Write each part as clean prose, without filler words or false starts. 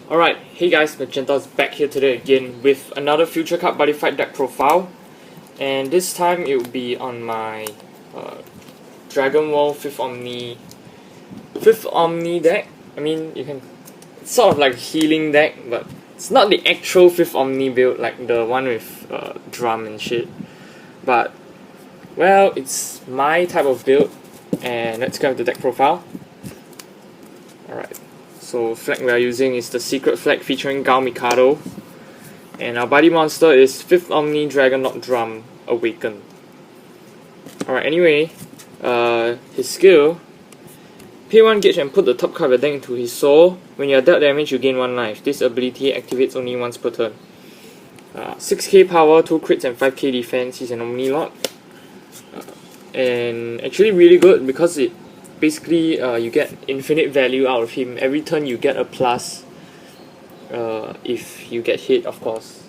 Alright, hey guys, Magenta's back here today again with another Future Card Buddyfight deck profile. And this time it will be on my Dragon Wall 5th Omni deck. I mean, you can, it's sort of like a healing deck, but it's not the actual 5th Omni build like the one with drum and shit. But, well, it's my type of build, and let's go with the deck profile. Alright. So flag we are using is the secret flag featuring Gao Mikado, and our buddy monster is 5th Omni Dragon Not Drum Awaken. Alright, anyway, his skill: pay 1 gauge and put the top card of your deck into his soul. When you are dealt damage, you gain 1 life. This ability activates only once per turn. 6k power, 2 crits, and 5k defense. He's an Omni Lord, and actually really good because it basically you get infinite value out of him. Every turn you get a plus if you get hit, of course.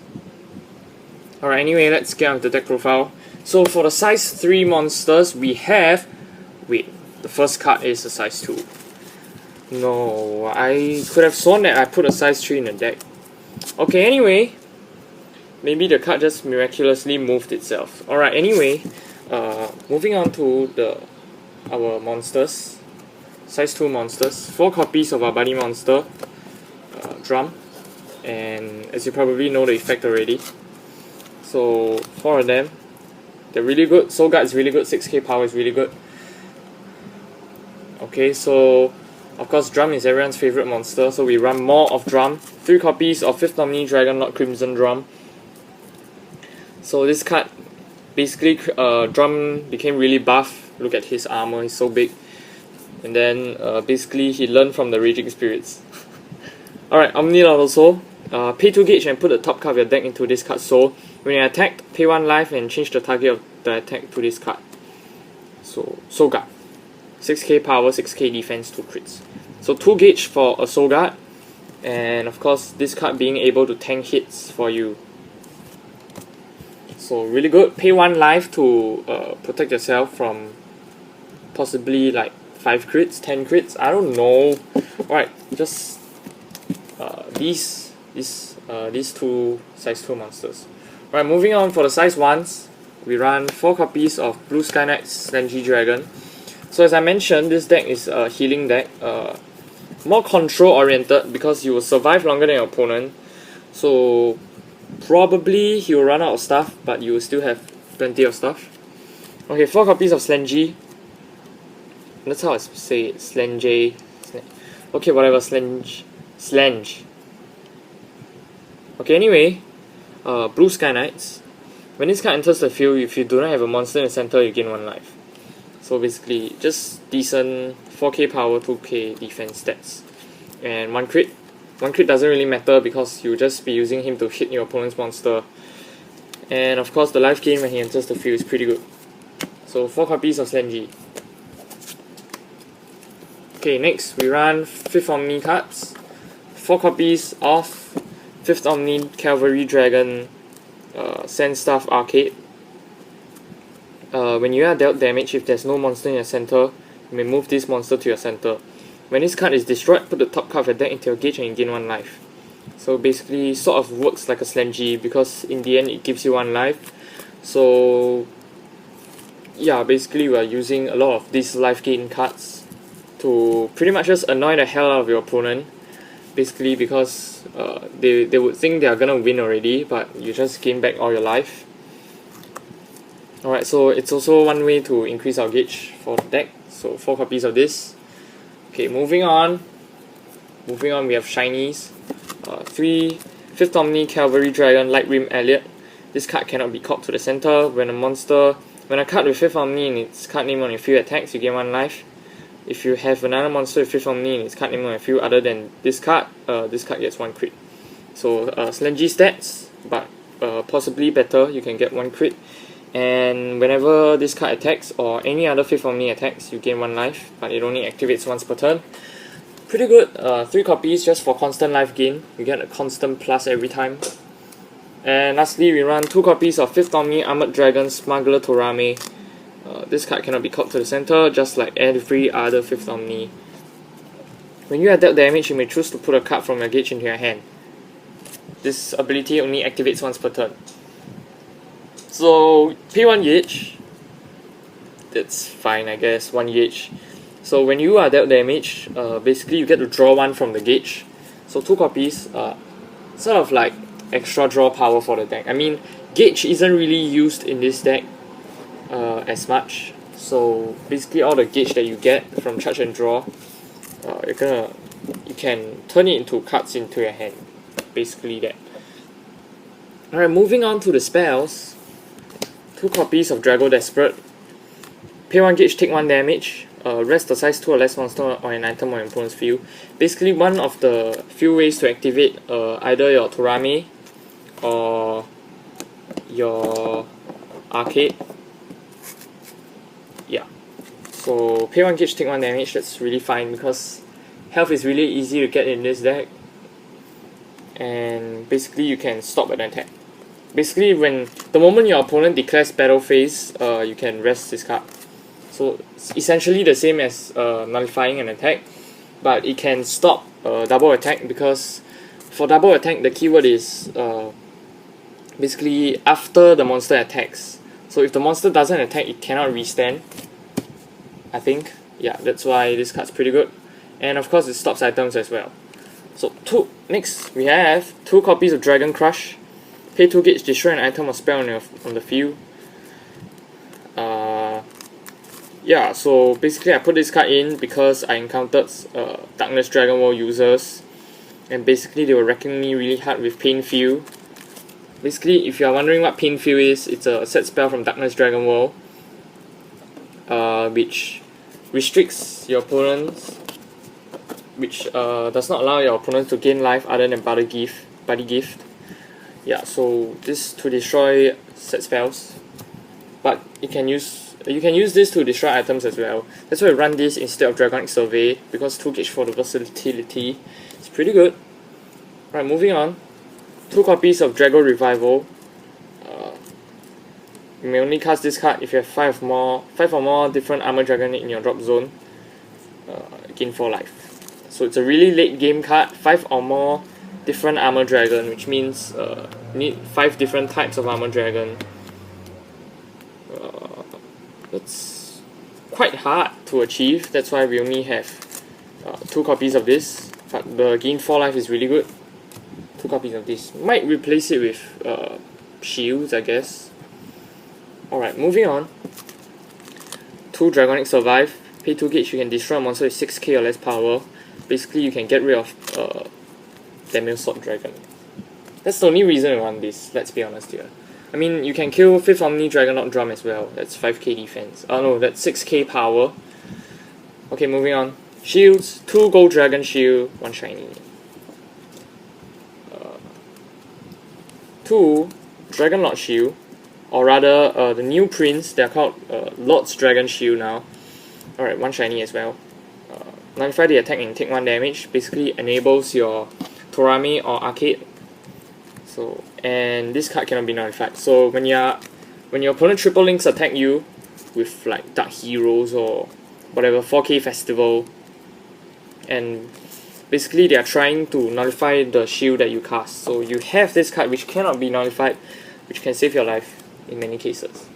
Alright, anyway, let's get on to the deck profile. So for the size 3 monsters, we have... Wait, the first card is a size 2. No, I could have sworn that I put a size 3 in the deck. Okay, anyway, maybe the card just miraculously moved itself. Alright, anyway, moving on to our monsters, size 2 monsters, 4 copies of our buddy monster, drum, and as you probably know the effect already. So 4 of them, they're really good. Soul Guard is really good, 6k power is really good. Okay, so of course drum is everyone's favorite monster, so we run more of drum, 3 copies of 5th Omni Dragon Lord Crimson Drum. So this card, basically drum became really buff. Look at his armor, he's so big. And then basically he learned from the Raging Spirits. Alright, Omni Lord also. Pay 2 gauge and put the top card of your deck into this card's soul. When you're attacked, pay 1 life and change the target of the attack to this card. So, Soul Guard. 6k power, 6k defense, 2 crits. So 2 gauge for a Soul Guard. And of course, this card being able to tank hits for you. So really good. Pay 1 life to protect yourself from possibly like 5 crits, 10 crits, I don't know. Alright, just these 2 size 2 monsters. Alright, moving on for the size 1s, we run 4 copies of Blue Sky Knight's Slengy Dragon. So as I mentioned, this deck is a healing deck, more control oriented because you will survive longer than your opponent. So probably he will run out of stuff, but you will still have plenty of stuff. Okay, 4 copies of Slengy. That's how I say it, Slengy. Okay, whatever, Slenge. Okay, anyway, Blue Sky Knights. When this card enters the field, if you do not have a monster in the center, you gain 1 life. So basically, just decent 4k power, 2k defense stats. And 1 crit. 1 crit doesn't really matter because you'll just be using him to hit your opponent's monster. And of course, the life gain when he enters the field is pretty good. So 4 copies of Slengy. Okay, next we run 5th Omni cards. 4 copies of 5th Omni Cavalry Dragon Sandstaff Arcade. When you are dealt damage, if there's no monster in your center, you may move this monster to your center. When this card is destroyed, put the top card of your deck into your gauge and you gain 1 life. So basically, sort of works like a Slengy because in the end it gives you 1 life. So yeah, basically we are using a lot of these life gain cards to pretty much just annoy the hell out of your opponent. Basically because they would think they are gonna win already, but you just gain back all your life. Alright, so it's also one way to increase our gauge for the deck. So 4 copies of this. Okay, moving on, we have shinies. 3 5th Omni Cavalry Dragon Light Rim Elliot. This card cannot be called to the center. When a card with 5th Omni in its card name on your field attacks, you gain 1 life. If you have another monster with 5th Omni in its card name on your field other than this card gets 1 crit. So Slengy stats, but possibly better, you can get 1 crit. And whenever this card attacks or any other 5th Omni attacks, you gain 1 life, but it only activates once per turn. Pretty good. 3 copies just for constant life gain. You get a constant plus every time. And lastly, we run 2 copies of 5th Omni Armored Dragon Smuggler Torame. This card cannot be caught to the center, just like every other 5th Omni When you are dealt damage, you may choose to put a card from your gauge into your hand. This ability only activates once per turn. So pay 1 gauge. That's fine, I guess, 1 gauge. So when you are dealt damage, basically you get to draw 1 from the gauge. So 2 copies, sort of like extra draw power for the deck. I mean, gauge isn't really used in this deck as much. So basically all the gauge that you get from charge and draw, you can turn it into cards into your hand. Basically that. Alright, moving on to the spells. 2 copies of Drago Desperate. Pay 1 gauge, take 1 damage. Rest the size 2 or less monster or an item on your opponent's field. Basically one of the few ways to activate either your Torame or your Arcade. Yeah. So pay 1 gauge, take 1 damage, that's really fine because health is really easy to get in this deck. And basically you can stop an attack. Basically when the moment your opponent declares battle phase, you can rest this card. So it's essentially the same as nullifying an attack, but it can stop double attack, because for double attack the keyword is basically after the monster attacks. So if the monster doesn't attack, it cannot restand, I think. Yeah, that's why this card's pretty good. And of course it stops items as well. So next we have 2 copies of Dragon Crush. Pay 2 gauge, destroy an item or spell on the field. Yeah, so basically I put this card in because I encountered Darkness Dragon World users, and basically they were wrecking me really hard with Pain Field. Basically, if you are wondering what Pain Field is, it's a set spell from Darkness Dragon World, which restricts your opponents, which does not allow your opponents to gain life other than Buddy Gift. Yeah, so this to destroy set spells, but you can use this to destroy items as well. That's why I run this instead of Dragonic Survey, because 2 gauge for the versatility. It's pretty good. Right, moving on. 2 copies of Drago Revival. You may only cast this card if you have 5 or more different Armor Dragon in your drop zone. Gain 4 life. So it's a really late game card. 5 or more different Armor Dragon, which means you need 5 different types of Armor Dragon. It's quite hard to achieve. That's why we only have 2 copies of this. But the gain 4 life is really good. 2 copies of this. Might replace it with shields, I guess. Alright, moving on. 2 Dragonic Survive. Pay 2 gauge, you can destroy a monster with 6k or less power. Basically, you can get rid of Demil Sword Dragon. That's the only reason I want this, let's be honest here. I mean, you can kill 5th Omni Dragonaut Drum as well. That's 5k defense. Oh no, that's 6k power. Okay, moving on. Shields. 2 Gold Dragon Shield, 1 shiny. 2 Dragonaut Shield. Or rather, the new prints, they're called Lord's Dragon Shield now. Alright, 1 shiny as well. Nullify the attack and take 1 damage. Basically enables your Torame or Arcade. So, and this card cannot be nullified. So when your opponent triple links attack you with like Dark Heroes or whatever, 4k Festival, and basically they are trying to nullify the shield that you cast. So you have this card which cannot be nullified, which can save your life in many cases.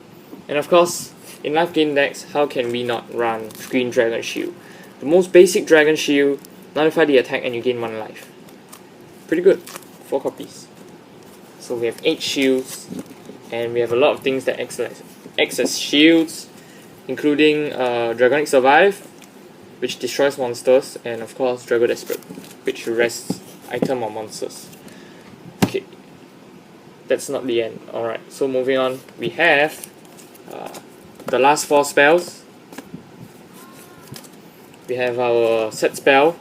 And of course, in life gain decks, how can we not run Green Dragon Shield? The most basic Dragon Shield, nullify the attack and you gain 1 life. Pretty good. 4 copies. So we have 8 shields, and we have a lot of things that act as shields, including Dragonic Survive, which destroys monsters, and of course Drago Desperate, which rests item or monsters. Okay, that's not the end. Alright, so moving on, we have the last 4 spells. We have our set spell.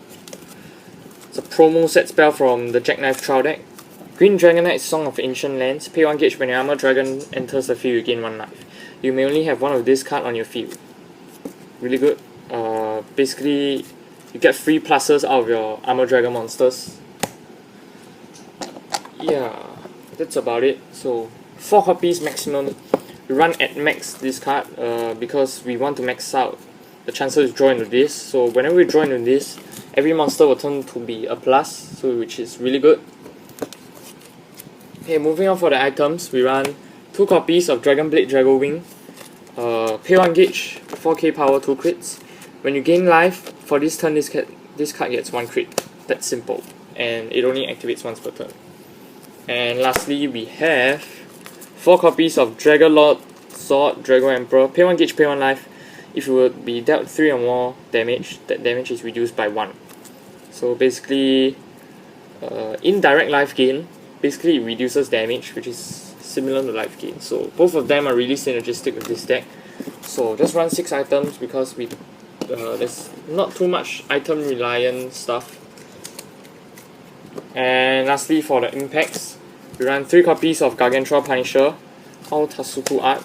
It's a promo set spell from the Jackknife Trial deck. Green Dragonite Song of Ancient Lands. Pay 1 gauge, when your Armor Dragon enters the field, you gain 1 life. You may only have 1 of this card on your field. Really good. Basically, you get free pluses out of your Armor Dragon monsters. Yeah, that's about it. So, 4 copies maximum. We run at max this card because we want to max out the chances to draw into this. So whenever we draw into this, every monster will turn to be a plus, so which is really good. Okay, moving on for the items, we run 2 copies of Dragon Blade Drago Wing, pay 1 gauge, 4k power, 2 crits. When you gain life, for this turn this card gets 1 crit. That's simple, and it only activates once per turn. And lastly, we have 4 copies of Dragon Lord Sword, Drago Emperor, pay 1 gauge, pay 1 life. If you would be dealt 3 or more damage, that damage is reduced by 1. So basically, in direct life gain, basically it reduces damage, which is similar to life gain. So both of them are really synergistic with this deck. So just run 6 items because there's not too much item reliant stuff. And lastly, for the impacts, we run 3 copies of Gargantua Punisher, all Tasuku art.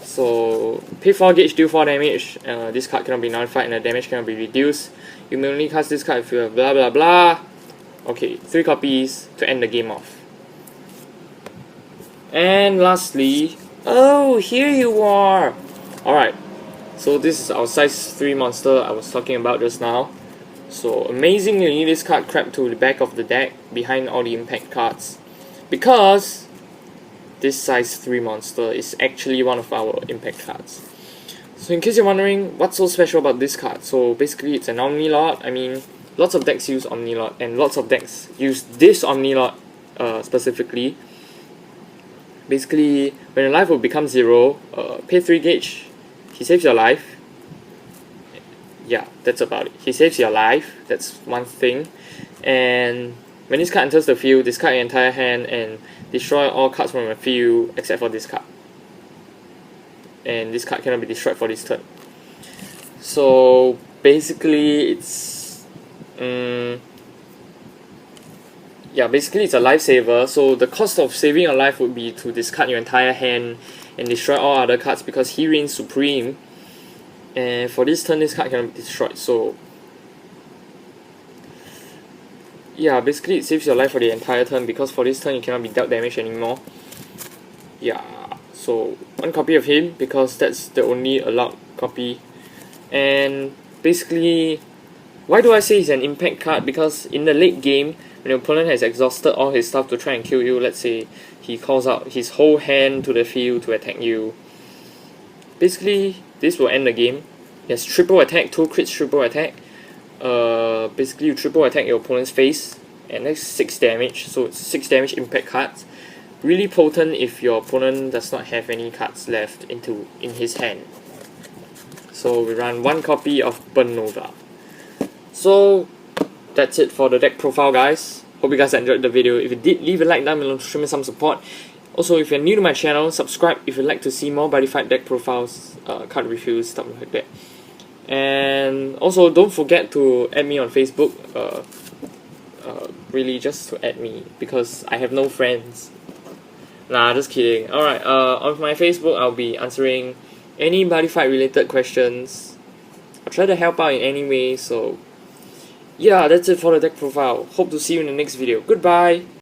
So pay 4 gauge, deal 4 damage. This card cannot be nullified and the damage cannot be reduced. You may only cast this card if you have blah blah blah. Okay, 3 copies to end the game off. And lastly, oh, here you are! Alright, so this is our size 3 monster I was talking about just now. So amazingly, this card crept to the back of the deck behind all the impact cards, because this size 3 monster is actually one of our impact cards. So in case you're wondering what's so special about this card, so basically it's an Omni Lord. I mean, lots of decks use Omni Lord, and lots of decks use this Omni Lord specifically. Basically, when your life will become 0, pay 3 gauge, he saves your life. Yeah, that's about it. He saves your life, that's one thing. And when this card enters the field, discard your entire hand and destroy all cards from the field except for this card. And this card cannot be destroyed for this turn. So basically it's basically it's a lifesaver. So the cost of saving your life would be to discard your entire hand and destroy all other cards because he reigns supreme. And for this turn, this card cannot be destroyed. So yeah, basically it saves your life for the entire turn because for this turn you cannot be dealt damage anymore. Yeah, so 1 copy of him because that's the only allowed copy. And basically, why do I say he's an impact card? Because in the late game, when your opponent has exhausted all his stuff to try and kill you, let's say he calls out his whole hand to the field to attack you, basically this will end the game. He has triple attack, 2 crits, triple attack. Basically you triple attack your opponent's face and that's 6 damage, so it's 6 damage impact cards. Really potent if your opponent does not have any cards left in his hand. So we run 1 copy of Burn Nova. So that's it for the deck profile, guys. Hope you guys enjoyed the video. If you did, leave a like down below to show me some support. Also, if you're new to my channel, subscribe if you'd like to see more Buddyfight deck profiles, card reviews, stuff like that. And also, don't forget to add me on Facebook. Really, just to add me because I have no friends. Nah, just kidding. Alright, on my Facebook, I'll be answering any Buddyfight related questions. I'll try to help out in any way. So yeah, that's it for the deck profile. Hope to see you in the next video. Goodbye!